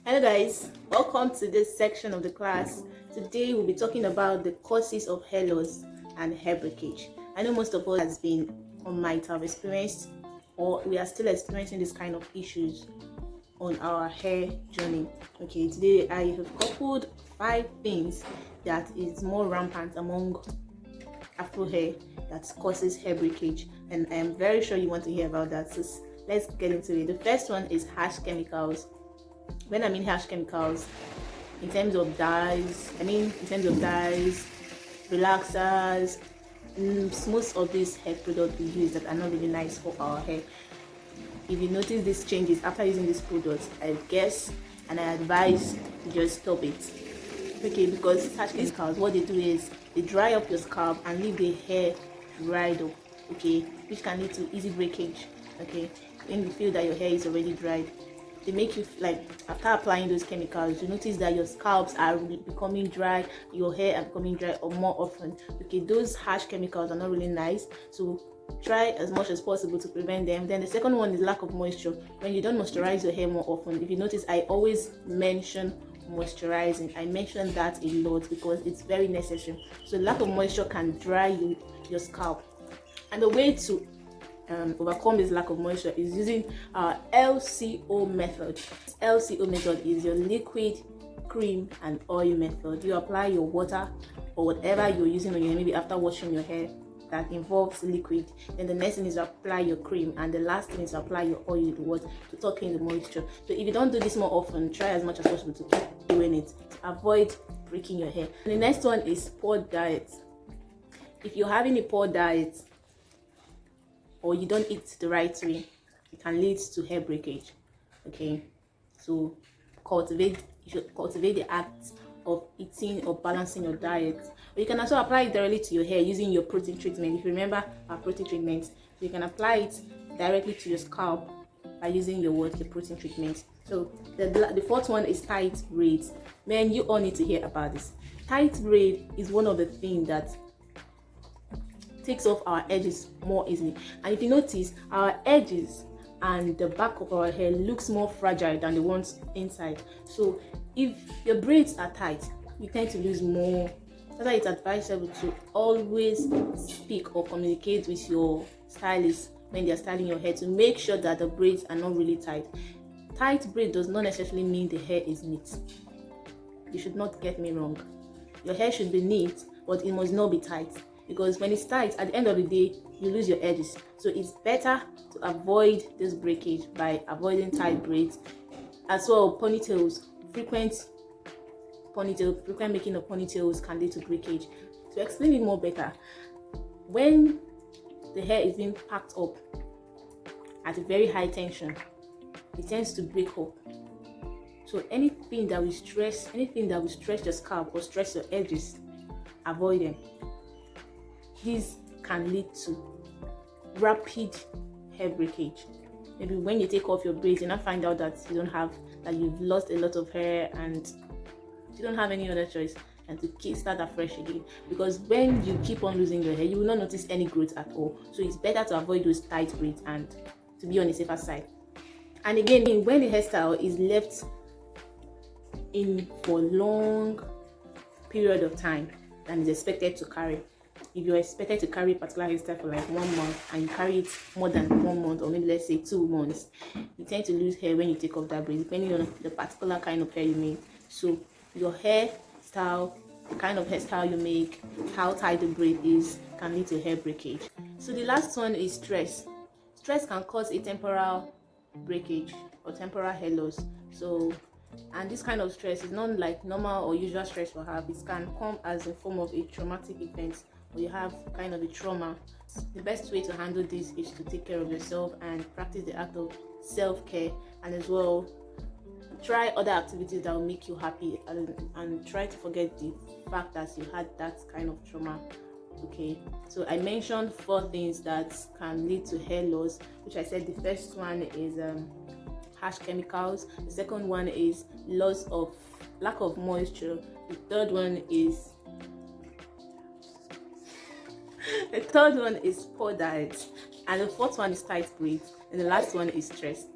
Hello guys, welcome to this section of the class. Today we'll be talking about the causes of hair loss and hair breakage. I know most of us has been or might have experienced or we are still experiencing this kind of issues on our hair journey. Okay, today I have coupled 5 things that is more rampant among afro hair that causes hair breakage, and I am very sure you want to hear about that. So let's get into it. The first one is harsh chemicals. When I mean harsh chemicals, in terms of dyes, relaxers, most of these hair products we use that are not really nice for our hair. If you notice these changes after using these products, I guess and I advise you just stop it. Okay, because harsh chemicals, what they do is they dry up your scalp and leave the hair dried up, okay, which can lead to easy breakage. Okay, when you feel that your hair is already dried, they make you like after applying those chemicals, you notice that your scalps are becoming dry, your hair are becoming dry or more often. Okay, those harsh chemicals are not really nice, so try as much as possible to prevent them. Then the second one is lack of moisture. When you don't moisturize your hair more often, if you notice, I always mention moisturizing. I mention that a lot because it's very necessary. So lack of moisture can dry your scalp, and the way to overcome this lack of moisture is using our LCO method. LCO method is your liquid, cream and oil method. You apply your water or whatever you're using on your hair, maybe after washing your hair that involves liquid. Then the next thing is to apply your cream, and the last thing is to apply your oil to tuck in the moisture. So if you don't do this more often, try as much as possible to keep doing it to avoid breaking your hair. And the next one is poor diet. If you're having a poor diet or you don't eat the right way, it can lead to hair breakage. Okay, so you should cultivate the act of eating or balancing your diet. Or you can also apply it directly to your hair using your protein treatment. If you remember our protein treatment, so you can apply it directly to your scalp by using your protein treatment. So the fourth one is tight braids. Man, you all need to hear about this. Tight braid is one of the things that takes off our edges more easily, and if you notice, our edges and the back of our hair looks more fragile than the ones inside. So if your braids are tight, you tend to lose more. That's why it's advisable to always speak or communicate with your stylist when they are styling your hair to make sure that the braids are not really tight. Tight braid does not necessarily mean the hair is neat. You should not get me wrong. Your hair should be neat, but it must not be tight, because when it's tight, at the end of the day, you lose your edges. So it's better to avoid this breakage by avoiding tight braids. As well, ponytails, frequent making of ponytails can lead to breakage. To explain it more better, when the hair is being packed up at a very high tension, it tends to break up. So anything that will stretch your scalp or stretch your edges, avoid them. This can lead to rapid hair breakage. Maybe when you take off your braids, you now find out that you've lost a lot of hair and you don't have any other choice than to start afresh again. Because when you keep on losing your hair, you will not notice any growth at all. So it's better to avoid those tight braids and to be on the safer side. And again, when the hairstyle is left in for a long period of time and is expected to carry, if you're expected to carry a particular hairstyle for like 1 month and you carry it more than 1 month, or maybe let's say 2 months, you tend to lose hair when you take off that braid, depending on the particular kind of hair you make. So your hairstyle, the kind of hairstyle you make, how tight the braid is, can lead to hair breakage. So the last one is stress. Stress can cause a temporal breakage or temporal hair loss. So, and this kind of stress is not like normal or usual stress we have. It can come as a form of a traumatic event, or you have kind of a trauma. The best way to handle this is to take care of yourself and practice the act of self-care, and as well try other activities that will make you happy, and try to forget the fact that you had that kind of trauma. Okay, so I mentioned 4 things that can lead to hair loss, which I said the first one is harsh chemicals, the second one is lack of moisture, the third one is poor diet, and the fourth one is tight braids, and the last one is stress.